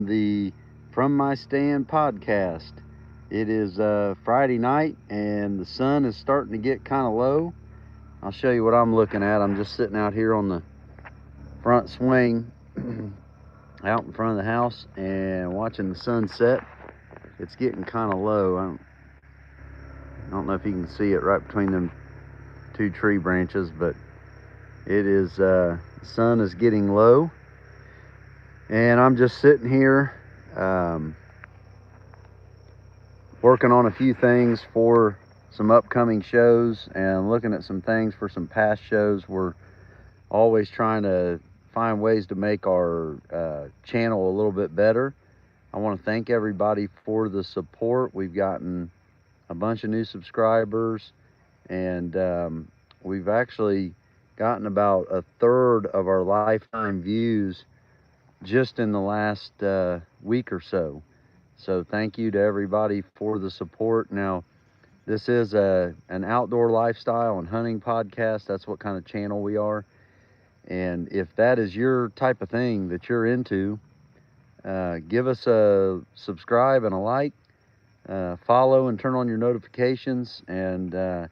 the From My Stand podcast. It is Friday night and the sun is starting to get kind of low. I'll show you what I'm looking at. I'm just sitting out here on the front swing out in front of the house and watching the sunset. It's getting kind of low. I don't know if you can see it right between them two tree branches, but it is, the sun is getting low. And I'm just sitting here um, working on a few things for some upcoming shows and looking at some things for some past shows. We're always trying to find ways to make our channel a little bit better. I want to thank everybody for the support. We've gotten a bunch of new subscribers, and we've actually gotten about a third of our lifetime views just in the last week or so. So thank you to everybody for the support. Now, this is an outdoor lifestyle and hunting podcast. That's what kind of channel we are. And if that is your type of thing that you're into, give us a subscribe and a like, follow and turn on your notifications, and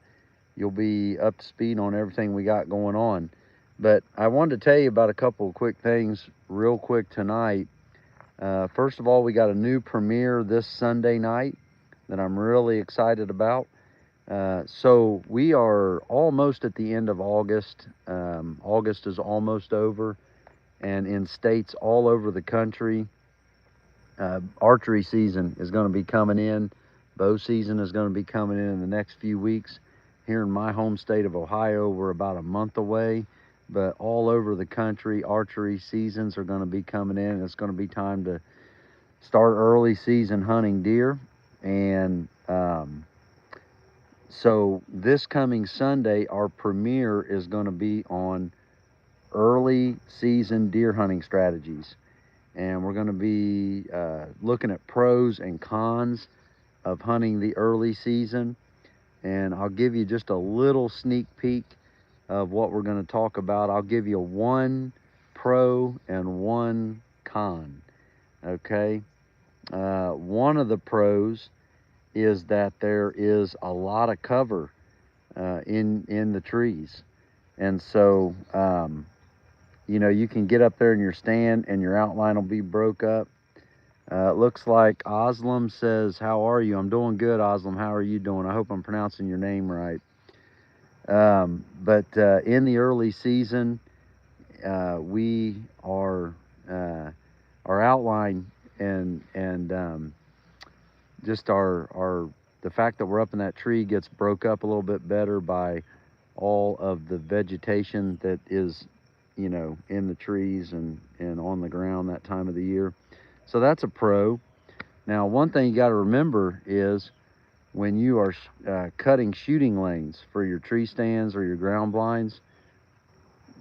you'll be up to speed on everything we got going on. But I wanted to tell you about a couple of quick things real quick tonight. First of all, we got a new premiere this Sunday night that I'm really excited about. So we are almost at the end of August. August is almost over, and in states all over the country, archery season is going to be coming in. Bow season is going to be coming in the next few weeks. Here in my home state of Ohio, we're about a month away, but all over the country, archery seasons are going to be coming in. It's going to be time to start early season hunting deer. And so this coming Sunday, our premiere is going to be on early season deer hunting strategies. And we're going to be looking at pros and cons of hunting the early season. And I'll give you just a little sneak peek of what we're going to talk about. I'll give you one pro and one con. Okay. One of the pros is that there is a lot of cover in the trees, and so you can get up there in your stand and your outline will be broke up. It looks like Oslam says, "How are you?" I'm doing good, Oslam. How are you doing? I hope I'm pronouncing your name right. But in the early season, we are our outline and just our the fact that we're up in that tree gets broke up a little bit better by all of the vegetation that is in the trees and on the ground that time of the year. So that's a pro. Now, one thing you got to remember is when you are cutting shooting lanes for your tree stands or your ground blinds,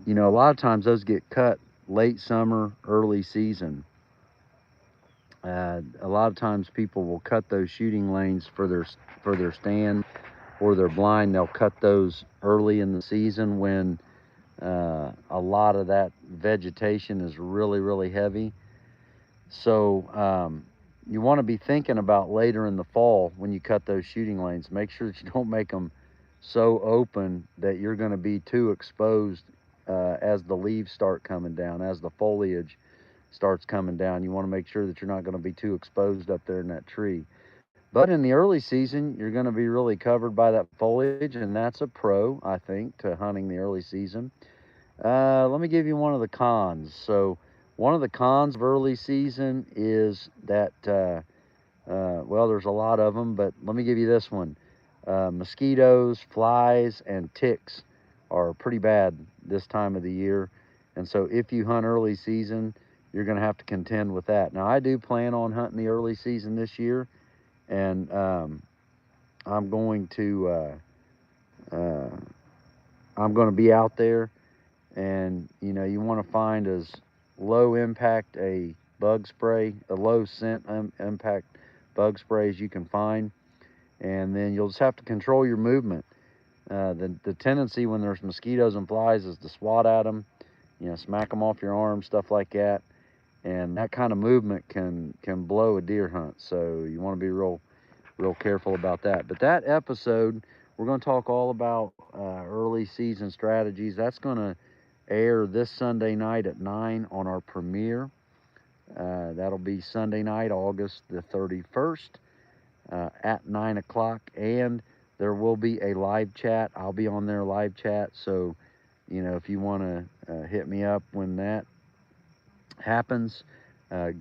a lot of times those get cut late summer, early season. A lot of times people will cut those shooting lanes for their stand or their blind. They'll cut those early in the season when a lot of that vegetation is really, really heavy. So you want to be thinking about later in the fall when you cut those shooting lanes. Make sure that you don't make them so open that you're going to be too exposed as the leaves start coming down, as the foliage starts coming down. You want to make sure that you're not going to be too exposed up there in that tree. But in the early season, you're going to be really covered by that foliage, and that's a pro, I think, to hunting the early season. Let me give you one of the cons. So one of the cons of early season is that, well, there's a lot of them, but let me give you this one. Mosquitoes, flies, and ticks are pretty bad this time of the year. And so if you hunt early season, you're going to have to contend with that. Now, I do plan on hunting the early season this year, and I'm going to be out there, and you want to find as low impact a bug spray, a low scent impact bug spray as you can find, and then you'll just have to control your movement. The tendency when there's mosquitoes and flies is to swat at them, smack them off your arm, stuff like that. and that kind of movement can blow a deer hunt. So you want to be real careful about that. But that episode, we're going to talk all about early season strategies. That's going to air this Sunday night at 9 on our premiere. That'll be Sunday night, August the 31st, at 9 o'clock. And there will be a live chat. I'll be on there live chat. So, you know, if you want to hit me up when that happens,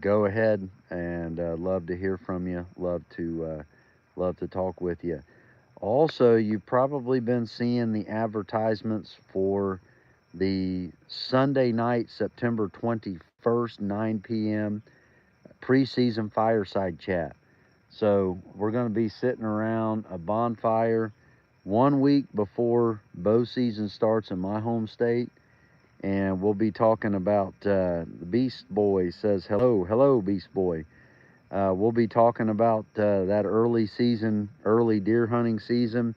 go ahead, and love to hear from you. Love to talk with you. Also, you've probably been seeing the advertisements for the Sunday night, September 21st, 9 p.m. preseason fireside chat. So we're going to be sitting around a bonfire 1 week before bow season starts in my home state, and we'll be talking about the Beast Boy says hello Beast Boy. We'll be talking about that early deer hunting season.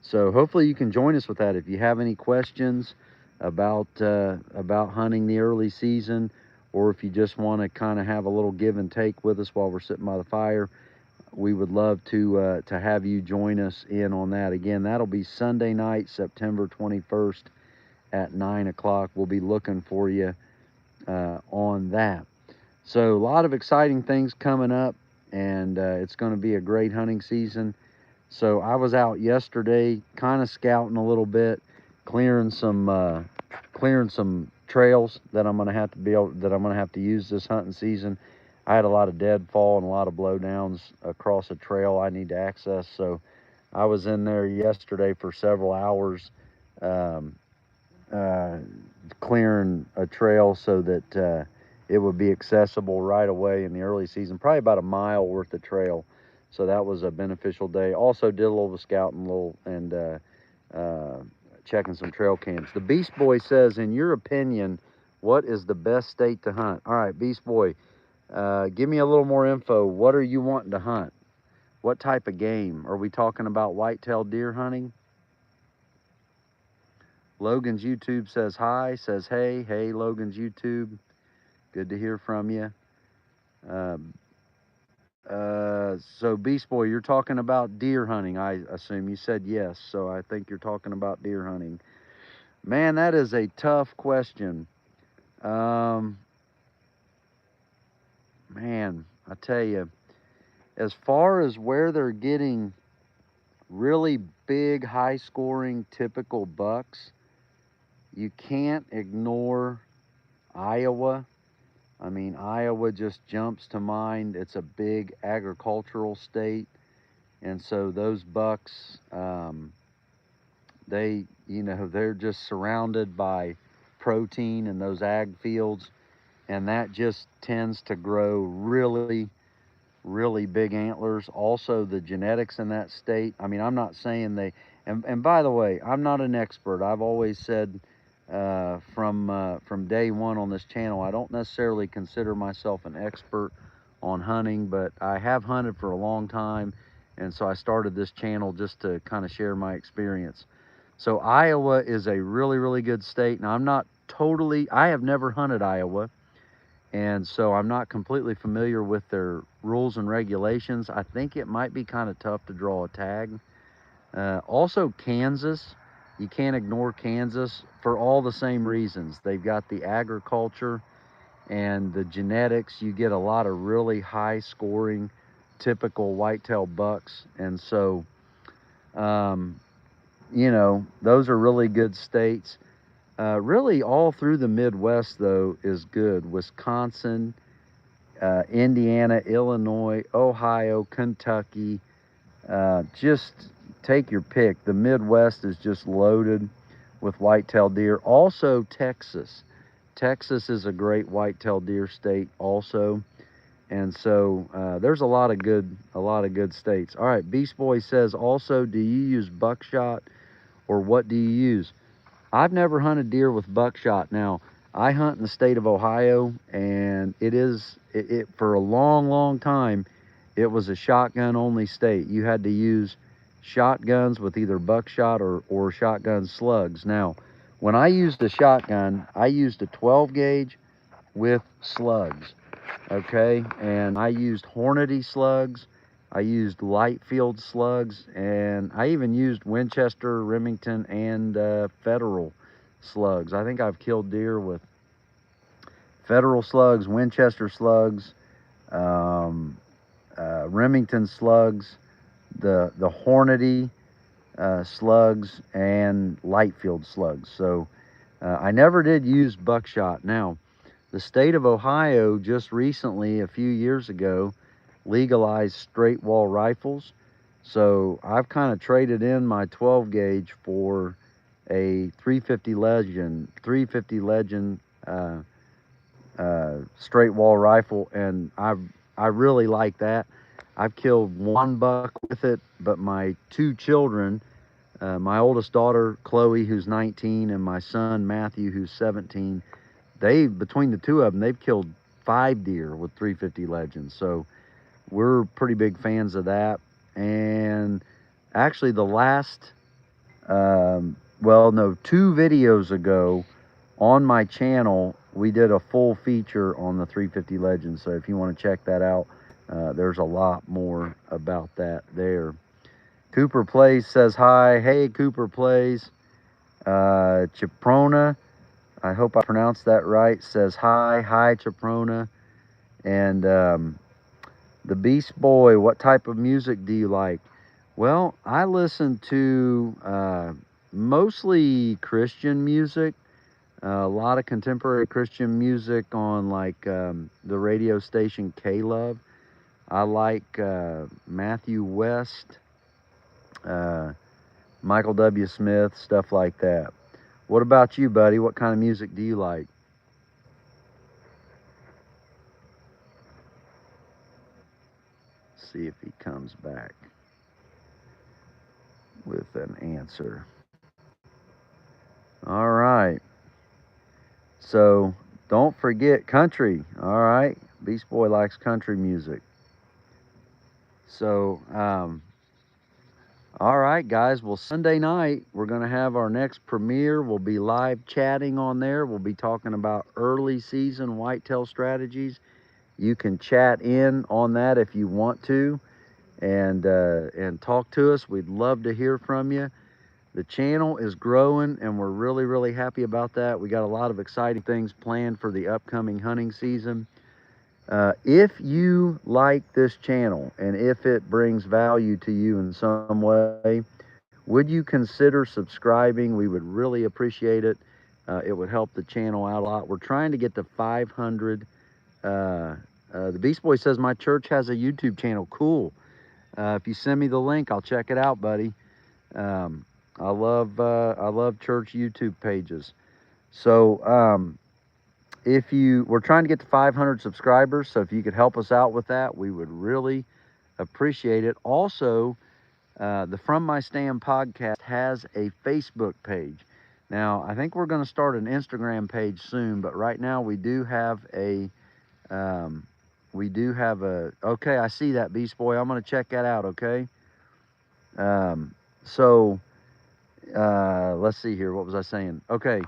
So hopefully you can join us with that. If you have any questions about hunting the early season, or if you just want to kind of have a little give and take with us while we're sitting by the fire, we would love to have you join us in on that. Again, that'll be Sunday night, September 21st at 9 o'clock. We'll be looking for you on that. So a lot of exciting things coming up, and it's going to be a great hunting season. So I was out yesterday kind of scouting a little bit, clearing some trails that I'm going to have to use this hunting season. I had a lot of deadfall and a lot of blowdowns across a trail I need to access. So I was in there yesterday for several hours, clearing a trail so that it would be accessible right away in the early season, probably about a mile worth of trail. So that was a beneficial day. Also did a little scouting, and checking some trail cams. The Beast Boy says, in your opinion, what is the best state to hunt? All right, Beast Boy, give me a little more info. What are you wanting to hunt? What type of game? Are we talking about whitetail deer hunting? Logan's YouTube says hi, says hey. Hey, Logan's YouTube. Good to hear from you. So Beast Boy, you're talking about deer hunting, I assume. You said yes, so I think you're talking about deer hunting. Man, that is a tough question. Man, I tell you, as far as where they're getting really big, high-scoring, typical bucks, you can't ignore Iowa. I mean, Iowa just jumps to mind. It's a big agricultural state, and so those bucks, they're just surrounded by protein in those ag fields, and that just tends to grow really, really big antlers. Also, the genetics in that state, I mean, I'm not saying and by the way, I'm not an expert. I've always said from day one on this channel, I don't necessarily consider myself an expert on hunting, but I have hunted for a long time, and so I started this channel just to kind of share my experience. So Iowa is a really, really good state. Now, I have never hunted Iowa, and so I'm not completely familiar with their rules and regulations. I think it might be kind of tough to draw a tag. Also, Kansas, you can't ignore Kansas for all the same reasons. They've got the agriculture and the genetics. You get a lot of really high scoring, typical whitetail bucks. And so, those are really good states. Really all through the Midwest, though, is good. Wisconsin, Indiana, Illinois, Ohio, Kentucky, just take your pick. The Midwest is just loaded with whitetail deer. Also, Texas. Texas is a great whitetail deer state also. And so there's a lot of good states. All right, Beast Boy says also, do you use buckshot, or what do you use? I've never hunted deer with buckshot. Now, I hunt in the state of Ohio, and it for a long, long time, it was a shotgun only state. You had to use shotguns with either buckshot or shotgun slugs. Now, when I used a shotgun, I used a 12 gauge with slugs. okay? And I used Hornady slugs, I used Lightfield slugs, and I even used Winchester, Remington, and Federal slugs. I think I've killed deer with Federal slugs, Winchester slugs, um, Remington slugs, the Hornady slugs, and Lightfield slugs. So I never did use buckshot. Now, the state of Ohio just recently, a few years ago, legalized straight wall rifles. So I've kind of traded in my 12 gauge for a 350 Legend straight wall rifle, and I really like that. I've killed one buck with it, but my two children, my oldest daughter Chloe, who's 19, and my son Matthew, who's 17, they, between the two of them, they've killed 5 deer with 350 Legends. So we're pretty big fans of that. And actually, the last, well, no, 2 videos ago on my channel, we did a full feature on the 350 Legends. So if you want to check that out, there's a lot more about that there. Cooper Plays says hi. Hey, Cooper Plays. Chiprona, I hope I pronounced that right, says hi. Hi, Chiprona. And the Beast Boy, what type of music do you like? Well, I listen to mostly Christian music, a lot of contemporary Christian music on like the radio station K-Love. I like Matthew West, uh, Michael W. Smith, stuff like that. What about you, buddy? What kind of music do you like? See if he comes back with an answer. All right. So don't forget country. All right. Beast Boy likes country music. So, all right, guys. Well, Sunday night, we're going to have our next premiere. We'll be live chatting on there. We'll be talking about early season whitetail strategies. You can chat in on that if you want to, and talk to us. We'd love to hear from you. The channel is growing, and we're really, really happy about that. We got a lot of exciting things planned for the upcoming hunting season. If you like this channel and if it brings value to you in some way, would you consider subscribing? We would really appreciate it. It would help the channel out a lot. We're trying to get to 500. The Beast Boy says my church has a YouTube channel. Cool. If you send me the link, I'll check it out, buddy. I love church YouTube pages. So we're trying to get to 500 subscribers, so if you could help us out with that, we would really appreciate it. Also, the From My Stand podcast has a Facebook page. Now, I think we're going to start an Instagram page soon, but right now we do have a okay, I see that, Beast Boy. I'm going to check that out, okay? So let's see here. What was I saying? Okay.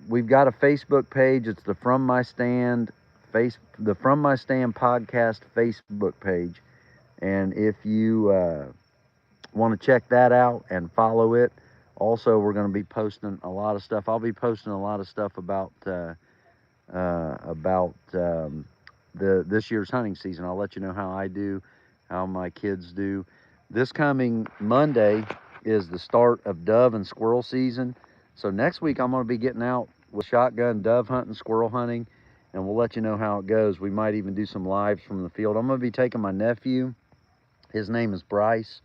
We've got a Facebook page. It's the From My Stand podcast Facebook page. And if you want to check that out and follow it, also we're going to be posting a lot of stuff. I'll be posting a lot of stuff about this year's hunting season. I'll let you know how I do, how my kids do. This coming Monday is the start of dove and squirrel season. So next week I'm going to be getting out with shotgun dove hunting, squirrel hunting, and we'll let you know how it goes. We might even do some lives from the field. I'm going to be taking my nephew. His name is Bryce.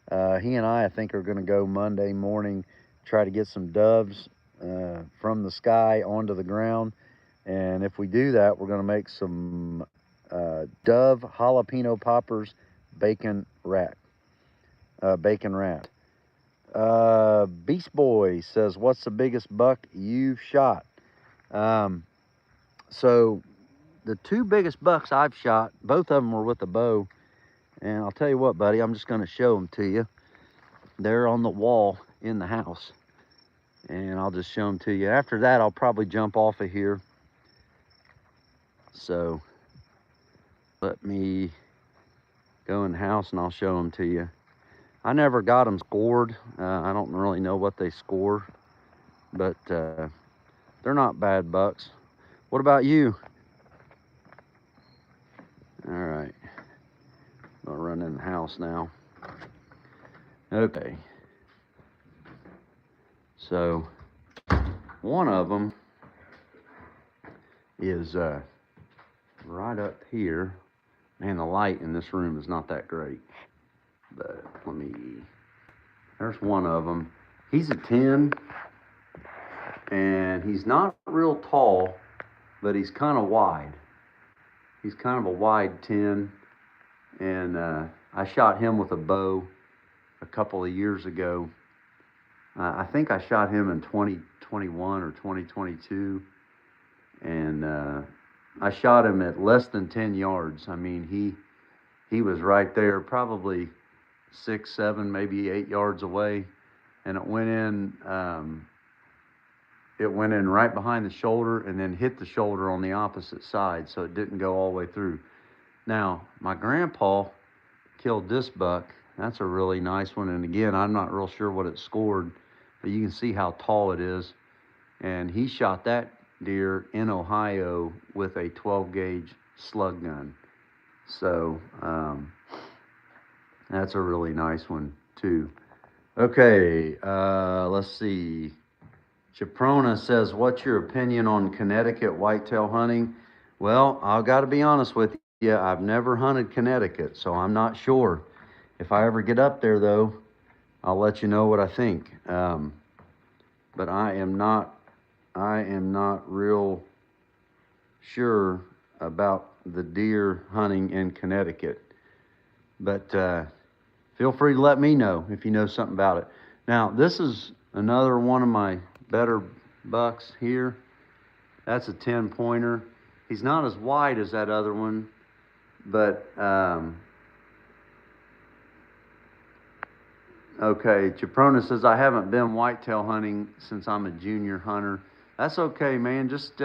He and I think, are going to go Monday morning, try to get some doves from the sky onto the ground. And if we do that, we're going to make some Dove jalapeno poppers bacon wrap. Beast Boy says, what's the biggest buck you've shot? So the 2 biggest bucks I've shot, both of them were with a bow. And I'll tell you what, buddy, I'm just going to show them to you. They're on the wall in the house. And I'll just show them to you. After that, I'll probably jump off of here So let me go in the house and I'll show them to you. I never got them scored. I don't really know what they score, but they're not bad bucks. What about you? All right, I'll run in the house now. Okay, so one of them is right up here. Man, the light in this room is not that great, but there's one of them. He's a 10, and he's not real tall, but he's kind of wide. He's kind of a wide 10, and I shot him with a bow a couple of years ago. I think I shot him in 2021 or 2022, and I shot him at less than 10 yards. I mean, he was right there, probably 6, 7, maybe 8 yards away, and it went in. It went in right behind the shoulder and then hit the shoulder on the opposite side, so it didn't go all the way through. Now, my grandpa killed this buck. That's a really nice one, and again, I'm not real sure what it scored, but you can see how tall it is. And he shot that deer in Ohio with a 12 gauge slug gun. So that's a really nice one too. Okay, let's see. Chaprona says, what's your opinion on Connecticut whitetail hunting? Well, I've got to be honest with you. I've never hunted Connecticut, so I'm not sure. If I ever get up there, though, I'll let you know what I think. But I am not real sure about the deer hunting in Connecticut. But feel free to let me know if you know something about it. Now, this is another one of my better bucks here. That's a 10 pointer. He's not as wide as that other one, but okay, Chaprona says, I haven't been whitetail hunting since I'm a junior hunter. That's okay, man. Just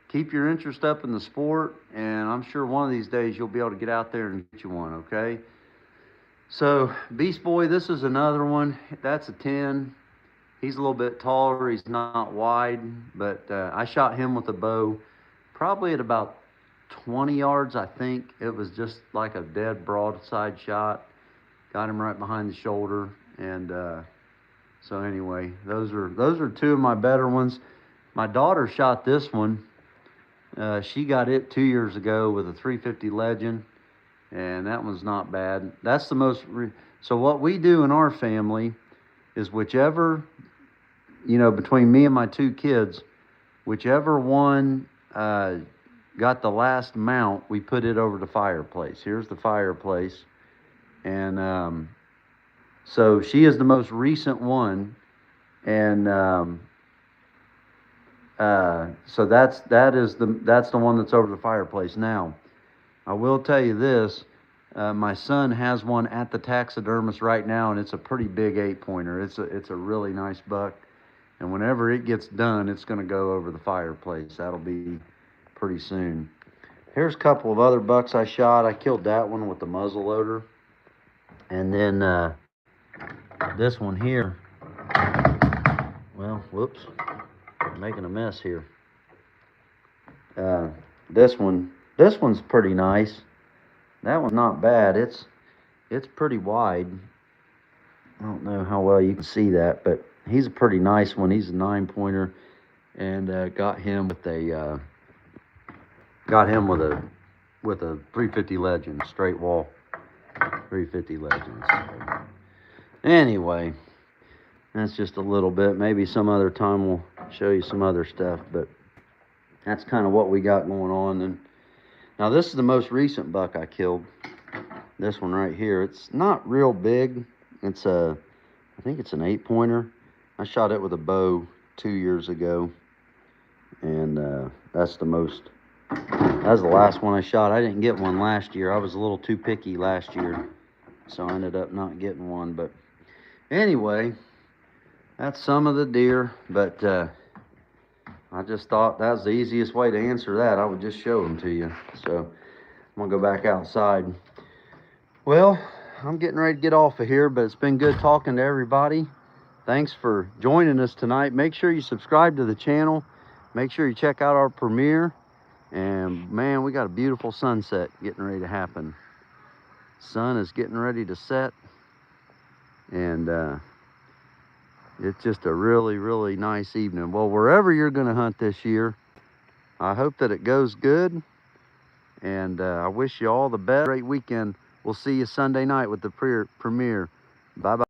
keep your interest up in the sport, and I'm sure one of these days you'll be able to get out there and get you one, okay? So, Beast Boy, this is another one. That's a 10. He's a little bit taller. He's not wide, but I shot him with a bow probably at about 20 yards, I think. It was just like a dead broadside shot. Got him right behind the shoulder, and so anyway, those are two of my better ones. My daughter shot this one. She got it 2 years ago with a 350 Legend, and that one's not bad. That's the most. So what we do in our family is whichever, between me and my two kids, whichever one got the last mount, we put it over the fireplace. Here's the fireplace. And so she is the most recent one, and so that's the one that's over the fireplace. Now, I will tell you this: my son has one at the taxidermist right now, and it's a pretty big 8-pointer. It's a really nice buck, and whenever it gets done, it's going to go over the fireplace. That'll be pretty soon. Here's a couple of other bucks I shot. I killed that one with the muzzle loader. And then this one here, well, whoops, I'm making a mess here. This one's pretty nice. That one's not bad. It's pretty wide. I don't know how well you can see that, but he's a pretty nice one. He's a 9-pointer, and got him with a 350 Legend, straight wall 350 Legends. So, anyway, that's just a little bit. Maybe some other time we'll show you some other stuff, but that's kind of what we got going on. And now this is the most recent buck I killed. This one right here. It's not real big. I think it's an 8-pointer. I shot it with a bow 2 years ago, and that's the last one I shot. I didn't get one last year. I was a little too picky last year, so I ended up not getting one. But anyway, that's some of the deer. But I just thought that was the easiest way to answer that. I would just show them to you. So I'm gonna go back outside. Well, I'm getting ready to get off of here, but it's been good talking to everybody. Thanks for joining us tonight. Make sure you subscribe to the channel. Make sure you check out our premiere. And man, we got a beautiful sunset getting ready to happen. Sun is getting ready to set. And it's just a really, really nice evening. Well, wherever you're gonna hunt this year, I hope that it goes good. And I wish you all the best. Great weekend. We'll see you Sunday night with the premiere. Bye-bye.